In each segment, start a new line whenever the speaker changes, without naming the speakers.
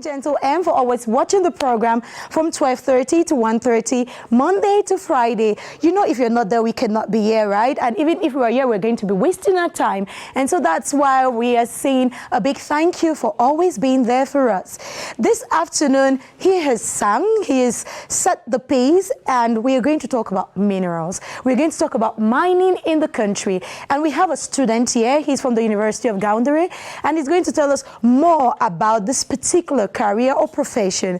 Gentle, and for always watching the program from 12:30 to 1:30, Monday to Friday. You know, if you're not there, we cannot be here, right? And even if we are here, we're going to be wasting our time. And so that's why we are saying a big thank you for always being there for us. This afternoon, he has sung, he has set the pace, and we are going to talk about minerals. We're going to talk about mining in the country. And we have a student here. He's from the University of Gaoundéré, and he's going to tell us more about this particular career or profession.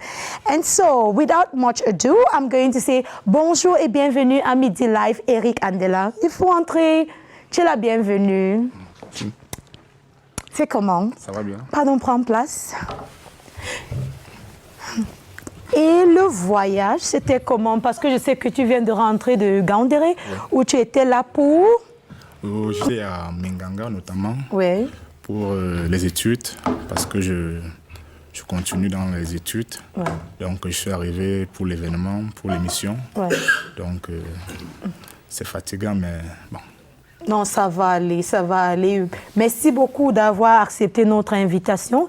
And so, without much ado, I'm going to say bonjour et bienvenue à Midi Live, Eric Andela. Il faut entrer. Tu es la bienvenue. C'est comment?
Ça va bien.
Pardon, prends place. Et le voyage, c'était comment? Parce que je sais que tu viens de rentrer de Gaoundéré, où tu étais là pour...
J'étais à Minganga notamment,
oui,
pour les études, parce que je continue dans les études.
Ouais.
Donc je suis arrivé pour l'événement, pour l'émission.
Ouais.
Donc c'est fatigant, mais bon.
Non, ça va aller, ça va aller. Merci beaucoup d'avoir accepté notre invitation.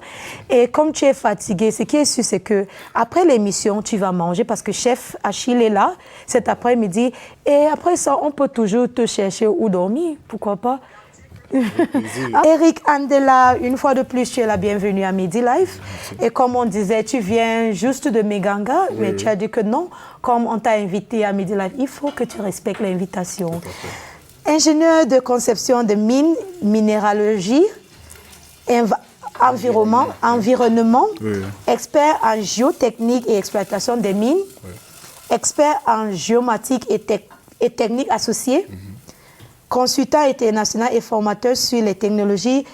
Et comme tu es fatigué, ce qui est sûr, c'est que après l'émission, tu vas manger parce que chef Achille est là cet après-midi. Et après ça, on peut toujours te chercher où dormir. Pourquoi pas? Eric Andela, une fois de plus, tu es la bienvenue à Midi Live. Et comme on disait, tu viens juste de Minganga, mais tu as dit que non. Comme on t'a invité à Midi Live, il faut que tu respectes l'invitation. Ingénieur de conception de mines, minéralogie, environnement, expert en géotechnique et exploitation des mines, expert en géomatique et techniques associées, consultant international et formateur sur les technologies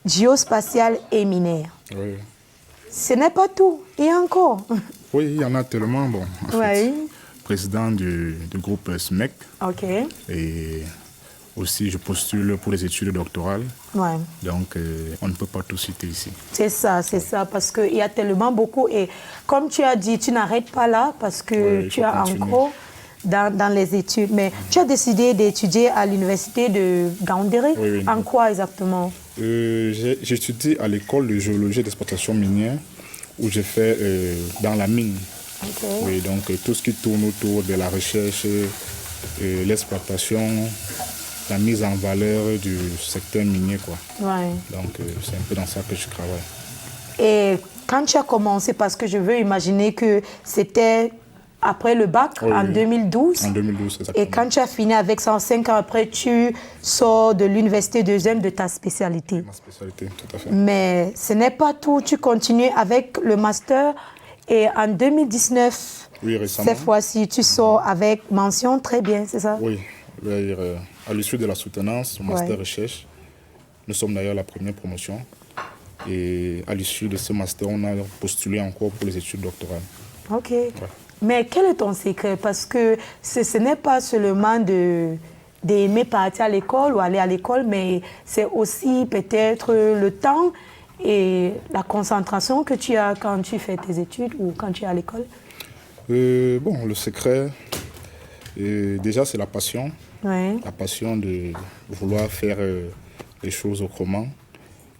géospatiales et minières. Oui. Ce n'est pas tout, il y a encore.
Oui, il y en a tellement. Bon, en fait, président du groupe SMEC.
OK.
Et aussi, je postule pour les études doctorales.
Ouais.
Donc, on ne peut pas tout citer ici.
C'est ça, parce qu'il y a tellement beaucoup. Et comme tu as dit, tu n'arrêtes pas là parce que tu as encore dans les études. Mais tu as décidé d'étudier à l'université de Gaoundéré. Oui. En quoi exactement?
J'étudie à l'école de géologie et d'exploitation minière où j'ai fait dans la mine. Okay. Oui, donc tout ce qui tourne autour de la recherche, l'exploitation, la mise en valeur du secteur minier, quoi. Ouais. Donc, c'est un peu dans ça que je travaille.
Et quand tu as commencé, parce que je veux imaginer que c'était après le bac, en 2012.
En 2012, exactement.
Et quand tu as fini avec ça, 5 ans après, tu sors de l'université deuxième de ta spécialité.
Ma spécialité, tout à fait.
Mais ce n'est pas tout. Tu continues avec le master. Et en 2019, cette fois-ci, tu sors avec mention très bien, c'est ça?
Oui. À l'issue de la soutenance, master recherche, nous sommes d'ailleurs la première promotion. Et à l'issue de ce master, on a postulé encore pour les études doctorales.
OK. Ouais. Mais quel est ton secret? Parce que ce n'est pas seulement d'aimer partir à l'école ou aller à l'école, mais c'est aussi peut-être le temps et la concentration que tu as quand tu fais tes études ou quand tu es à l'école.
Bon, le secret, déjà, c'est la passion. Ouais. La passion de vouloir faire les choses autrement.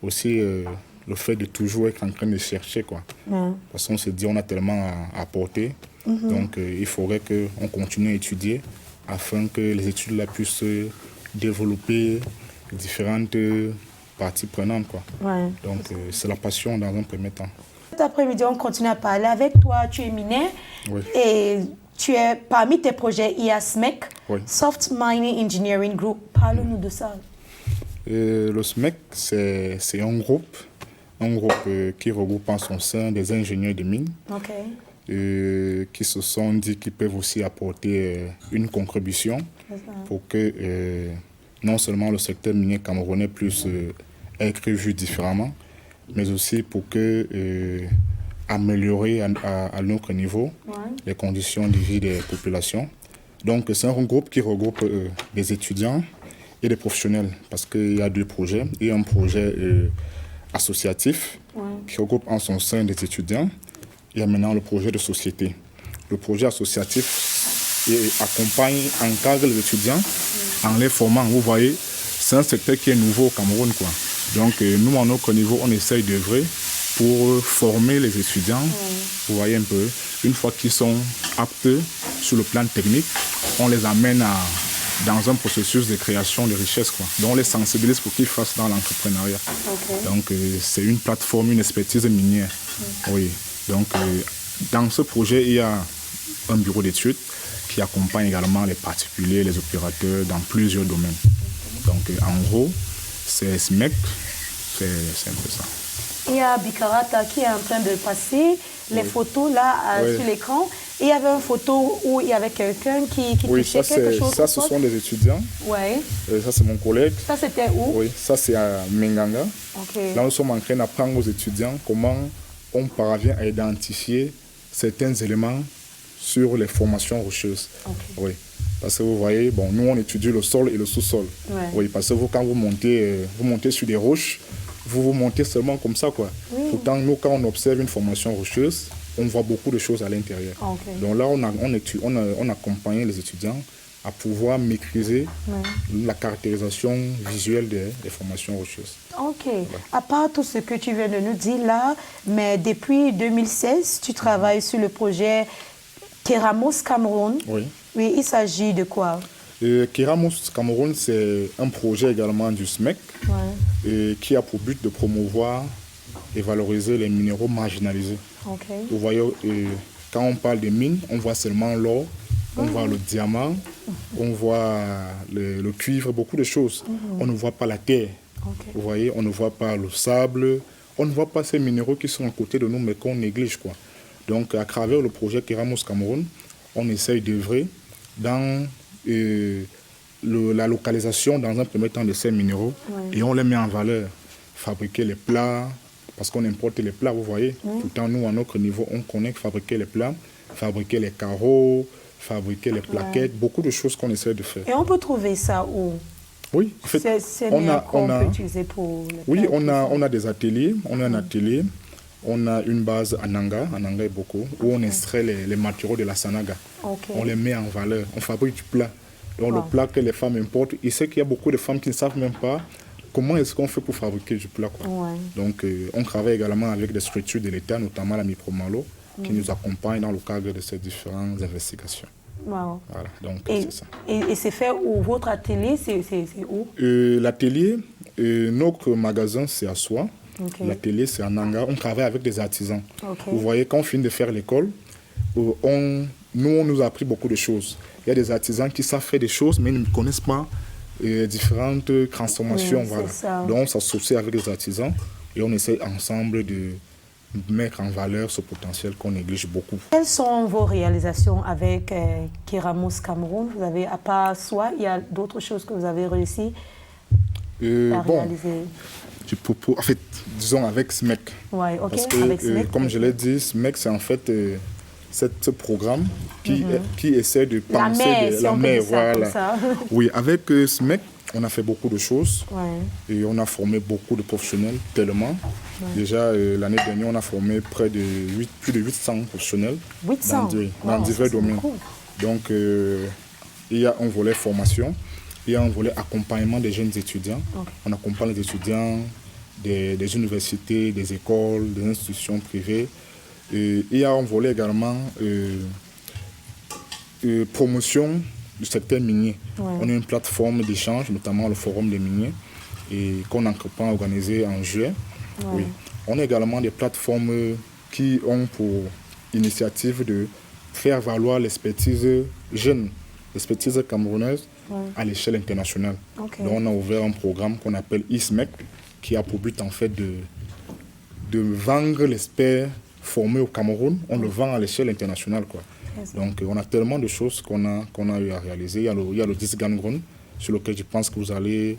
Aussi, le fait de toujours être en train de chercher, quoi. Ouais. Parce qu'on se dit on a tellement à apporter. Donc, il faudrait qu'on continue à étudier afin que les études-là puissent développer différentes parties prenantes, quoi. Ouais. Donc, c'est la passion dans un premier temps.
Cet après-midi, on continue à parler avec toi. Tu es minier et tu es parmi tes projets IASMEC, Soft Mining Engineering Group. Parle-nous de ça.
Le SMEC, c'est un groupe qui regroupe en son sein des ingénieurs de mines qui se sont dit qu'ils peuvent aussi apporter une contribution pour que non seulement le secteur minier camerounais puisse être vu différemment, mais aussi pour que améliorer à notre niveau les conditions de vie des populations. Donc c'est un groupe qui regroupe des étudiants et des professionnels parce qu'il y a deux projets. Il y a un projet associatif qui regroupe en son sein des étudiants. Il y a maintenant le projet de société. Le projet associatif accompagne, encadre les étudiants en les formant. Vous voyez, c'est un secteur qui est nouveau au Cameroun, quoi. Donc nous, à notre niveau, on essaye d'œuvrer pour former les étudiants. Vous voyez un peu, une fois qu'ils sont aptes sur le plan technique, on les amène dans un processus de création de richesse, quoi. Donc on les sensibilise pour qu'ils fassent dans l'entrepreneuriat. Donc c'est une plateforme, une expertise minière. Oui. Donc dans ce projet, il y a un bureau d'études qui accompagne également les particuliers, les opérateurs dans plusieurs domaines. Donc en gros, c'est SMEC, c'est un peu ça.
Il y a Bikarata qui est en train de passer les photos là sur l'écran. Il y avait une photo où il y avait quelqu'un qui touchait quelque chose.
Ça, ce sont des étudiants.
Ouais.
Ça, c'est mon collègue.
Ça, c'était où?
Oui, ça, c'est à Menganga.
Okay.
Là, nous sommes en train d'apprendre aux étudiants comment on parvient à identifier certains éléments sur les formations rocheuses. Oui. Parce que vous voyez, bon, nous, on étudie le sol et le sous-sol. Oui, parce que vous, quand vous montez sur des roches, vous montez seulement comme ça, quoi. Pourtant, nous, quand on observe une formation rocheuse, on voit beaucoup de choses à l'intérieur. Donc là, on accompagne les étudiants à pouvoir maîtriser la caractérisation visuelle des formations rocheuses.
Ok. À part tout ce que tu viens de nous dire là, mais depuis 2016, tu travailles sur le projet Keramos Cameroun. Oui. Oui, il s'agit de quoi?
Keramos Cameroun, c'est un projet également du SMEC qui a pour but de promouvoir et valoriser les minéraux marginalisés. Vous voyez, quand on parle de mines, on voit seulement l'or, on voit le diamant, on voit le cuivre, beaucoup de choses. On ne voit pas la terre. Vous voyez, on ne voit pas le sable, on ne voit pas ces minéraux qui sont à côté de nous mais qu'on néglige, quoi. Donc à travers le projet Keramos Cameroun, on essaye d'œuvrer dans la localisation dans un premier temps de ces minéraux et on les met en valeur. Fabriquer les plats, parce qu'on importe les plats, vous voyez. Tout le temps, nous, à notre niveau, on connaît fabriquer les plats, fabriquer les carreaux, fabriquer les plaquettes, beaucoup de choses qu'on essaie de faire.
Et on peut trouver ça où?
Oui, en fait,
on peut utiliser pour les
oui, on a des ateliers, on a un atelier, on a une base à Nanga est beaucoup, où on extrait les matériaux de la Sanaga. On les met en valeur, on fabrique du plat. Donc le plat que les femmes importent, il sait qu'il y a beaucoup de femmes qui ne savent même pas comment est-ce qu'on fait pour fabriquer du plat, quoi. Donc on travaille également avec des structures de l'État, notamment la Mipro-Malo, qui nous accompagne dans le cadre de ces différentes investigations.
Wow.
Voilà, donc c'est ça.
Et c'est fait où? Votre atelier, c'est où?
L'atelier, notre magasin, c'est à Soie. L'atelier, c'est à Nanga. On travaille avec des artisans. Vous voyez, quand on finit de faire l'école, on nous a appris beaucoup de choses. Il y a des artisans qui savent faire des choses, mais ils ne connaissent pas différentes transformations. Voilà. Donc, on s'associe avec les artisans et on essaie ensemble de mettre en valeur ce potentiel qu'on néglige beaucoup.
Quelles sont vos réalisations avec Keramos Cameroun? Vous avez, à part soi, il y a d'autres choses que vous avez réussi à réaliser?
En fait, disons avec SMEC. Parce que, avec SMEC, comme je l'ai dit, SMEC, c'est en fait ce programme qui essaie de penser
la mer.
Voilà. Oui, avec SMEC, on a fait beaucoup de choses et on a formé beaucoup de professionnels, tellement. Déjà, l'année dernière, on a formé plus de 800 professionnels dans divers domaines. Cool. Donc, il y a un volet formation, il y a un volet accompagnement des jeunes étudiants. On accompagne les étudiants des universités, des écoles, des institutions privées. Et il y a un volet également promotion du secteur minier. On a une plateforme d'échange, notamment le Forum des miniers, et qu'on entreprend à organiser en juillet. Oui. On a également des plateformes qui ont pour initiative de faire valoir l'expertise jeune, l'expertise camerounaise à l'échelle internationale. Donc on a ouvert un programme qu'on appelle ISMEC, qui a pour but en fait de vendre l'expert formé au Cameroun, on le vend à l'échelle internationale, quoi. Donc on a tellement de choses qu'on a eu à réaliser. Il y a le Gisgangron, sur lequel je pense que vous allez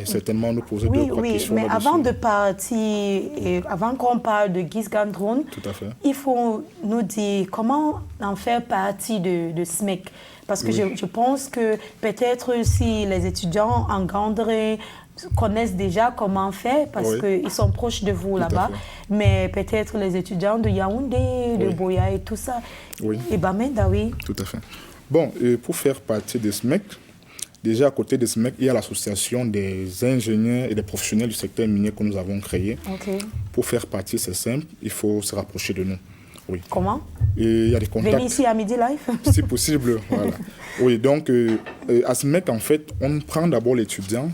certainement nous poser deux questions.
Mais avant de partir, avant qu'on parle de Gisgangron, il faut nous dire comment en faire partie de SMEC. Parce que je pense que peut-être si les étudiants en Gandré connaissent déjà comment faire parce qu'ils sont proches de vous là-bas, mais peut-être les étudiants de Yaoundé, de Boya et tout ça, et Bamenda, Tout
à fait. Bon, pour faire partie de SMEC, déjà à côté de SMEC, il y a l'association des ingénieurs et des professionnels du secteur minier que nous avons créé. Pour faire partie, c'est simple, il faut se rapprocher de nous. Oui.
Comment?
Et il y a des contacts.
Venez ici à Midi Life.
Si possible, voilà. Oui, donc à SMEC, en fait, on prend d'abord l'étudiant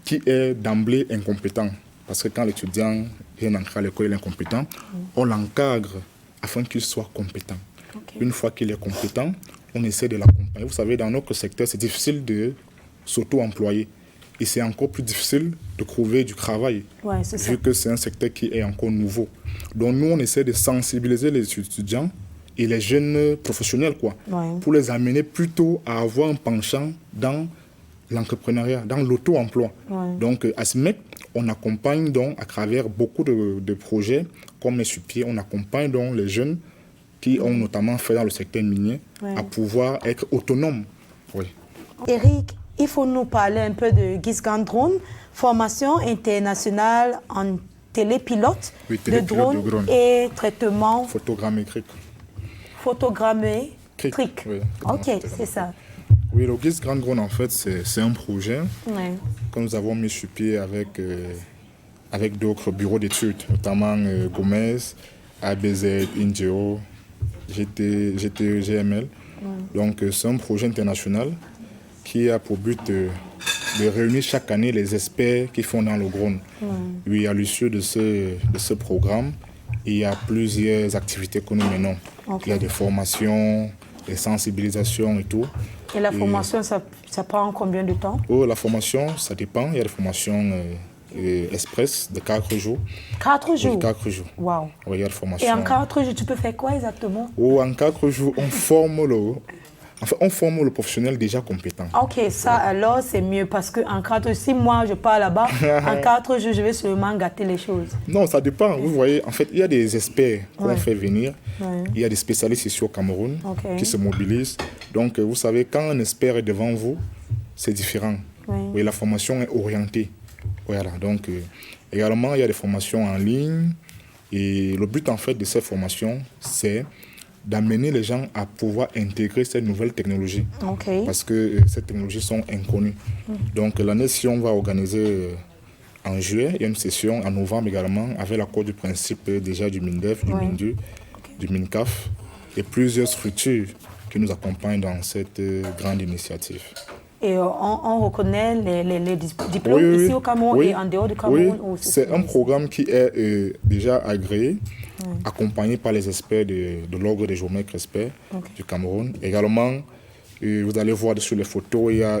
qui est d'emblée incompétent. Parce que quand l'étudiant vient entrer à l'école, il est incompétent, on l'encadre afin qu'il soit compétent. Une fois qu'il est compétent, on essaie de l'accompagner. Vous savez, dans notre secteur, c'est difficile de s'auto-employer. Et c'est encore plus difficile de trouver du travail, vu que c'est un secteur qui est encore nouveau. Donc nous, on essaie de sensibiliser les étudiants et les jeunes professionnels, pour les amener plutôt à avoir un penchant dans l'entrepreneuriat, dans l'auto-emploi. Donc à SMEC, on accompagne donc à travers beaucoup de projets comme mes sur-pieds, on accompagne donc les jeunes qui ont notamment fait dans le secteur minier à pouvoir être autonomes.
Eric, il faut nous parler un peu de Gisgan Drone, formation internationale en télépilote, de drone et traitement
photogrammétrique.
Photogrammétrique.
Oui,
ok, c'est ça.
Oui, le Gisgan Drone, en fait, c'est un projet que nous avons mis sur pied avec d'autres bureaux d'études, notamment Gomez, ABZ, Ingeo, GTEGML. Donc, c'est un projet international qui a pour but de réunir chaque année les experts qui font dans le drone. Oui, à l'issue de ce programme, il y a plusieurs activités que nous menons. Il y a des formations, des sensibilisations et tout.
Et la formation, ça prend combien de temps?
La formation, ça dépend. Il y a des formations express de 4 jours.
4 jours?
Oui, 4 jours.
Wow.
Oui, il y a des formations.
Et en 4 jours, tu peux faire quoi exactement?
En 4 jours, on forme le professionnel déjà compétent.
Ok, ça alors c'est mieux parce qu'en 4 jours, si moi je pars là-bas, en 4 jours, je vais seulement gâter les choses.
Non, ça dépend. Vous voyez, en fait, il y a des experts qu'on fait venir. Il y a des spécialistes ici au Cameroun qui se mobilisent. Donc, vous savez, quand un expert est devant vous, c'est différent. Oui, la formation est orientée. Voilà, donc également, il y a des formations en ligne. Et le but, en fait, de ces formations, c'est d'amener les gens à pouvoir intégrer ces nouvelles technologies. Parce que ces technologies sont inconnues. Donc l'année-ci, on va organiser en juillet, il y a une session en novembre également, avec l'accord du principe déjà du MINDEF, du MINDU, du MINCAF, et plusieurs structures qui nous accompagnent dans cette grande initiative.
Et on reconnaît les diplômes ici au Cameroun et en dehors du Cameroun?
Oui, c'est un programme qui est déjà agréé, accompagné par les experts de l'ordre des géomètres experts du Cameroun. Également, vous allez voir sur les photos, il y a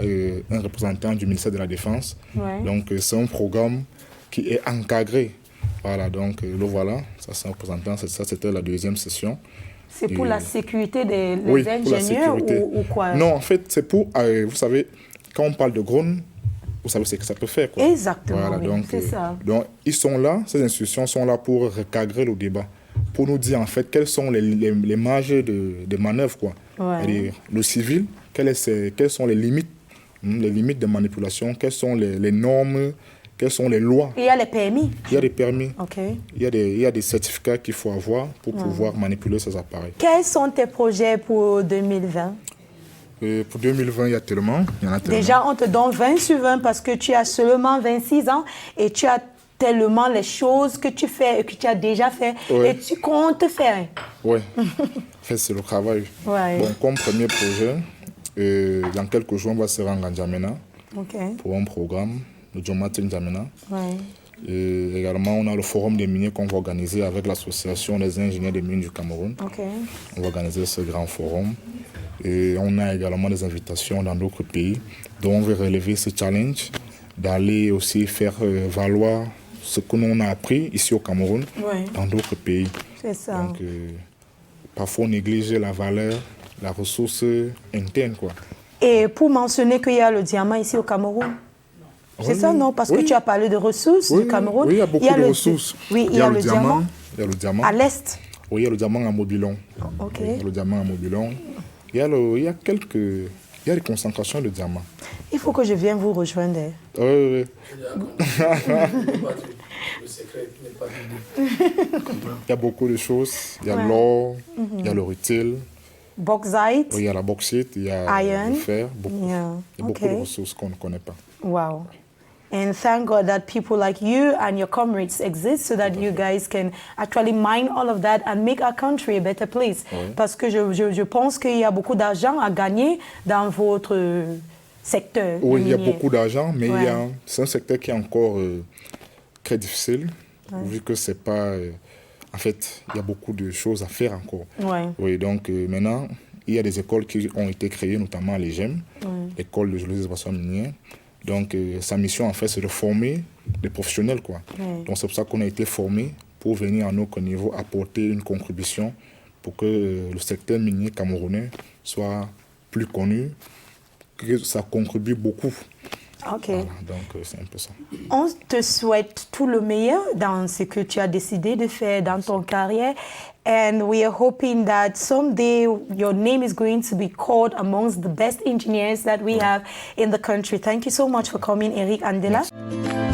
un représentant du ministère de la Défense. Donc, c'est un programme qui est encadré. Voilà, donc le voilà, ça c'est un représentant, ça c'était la deuxième session.
C'est pour la sécurité des ingénieurs ou quoi?
Non, en fait, c'est pour, vous savez, quand on parle de drone, vous savez ce que ça peut faire.
Exactement,
voilà, donc,
c'est ça.
Donc, ils sont là, ces institutions sont là pour recadrer le débat, pour nous dire en fait quelles sont les marges de manœuvre. Le civil, quelles sont les limites de manipulation, quelles sont les normes, quelles sont les lois.
Il y a les permis?
Il y a des permis. Il y a des certificats qu'il faut avoir pour pouvoir manipuler ces appareils.
Quels sont tes projets pour 2020?
Pour 2020, il y en a tellement.
Déjà, on te donne 20 sur 20 parce que tu as seulement 26 ans et tu as tellement les choses que tu fais et que tu as déjà fait et tu comptes faire. Oui,
c'est le travail. Bon, comme premier projet, dans quelques jours, on va se rendre à N'Djamena pour un programme. Le Djomati N'Djamena. Et également, on a le forum des miniers qu'on va organiser avec l'association des ingénieurs des mines du Cameroun. On va organiser ce grand forum. Et on a également des invitations dans d'autres pays. Donc, on veut relever ce challenge, d'aller aussi faire valoir ce que l'on a appris ici au Cameroun dans d'autres pays.
C'est ça.
Donc, parfois, on néglige la valeur, la ressource interne.
Et pour mentionner qu'il y a le diamant ici au Cameroun? C'est ça, non? Parce que tu as parlé de ressources du Cameroun.
Oui, il y a beaucoup de ressources.
Oui, il y a le diamant.
Il y a le diamant.
À l'est?
Oui, il y a le diamant à Mobilon. Il y a le diamant à Mobilon. Il y a des concentrations de diamants.
Il faut que je vienne vous rejoindre.
Oui.
Le secret n'est pas dit.
Il y a beaucoup de choses. Il y a l'or, il y a le rutile,
bauxite.
Il y a la bauxite, il y a
Iron.
le fer, beaucoup,
Yeah.
il y a beaucoup de ressources qu'on ne connaît pas.
Wow. And thank God that people like you and your comrades exist so that you guys can actually mine all of that and make our country a better place.
Oui.
Parce que je pense qu'il y a beaucoup d'argent à gagner dans votre secteur.
Oui, il y a
minier.
beaucoup d'argent, mais
Ouais.
c'est un secteur qui est encore très difficile, vu que c'est pas... en fait, il y a beaucoup de choses à faire encore.
Ouais.
Oui, donc maintenant, il y a des écoles qui ont été créées, notamment à l'EGEM, l'école de géologie des exploitations minières. Donc, sa mission, en fait, c'est de former des professionnels, quoi. Donc, c'est pour ça qu'on a été formés pour venir à notre niveau apporter une contribution pour que le secteur minier camerounais soit plus connu, que ça contribue beaucoup.
OK.
Voilà, donc, c'est un peu ça.
On te souhaite tout le meilleur dans ce que tu as décidé de faire dans ton carrière. And we are hoping that someday your name is going to be called amongst the best engineers that we have in the country. Thank you so much for coming, Eric Andela.
Merci.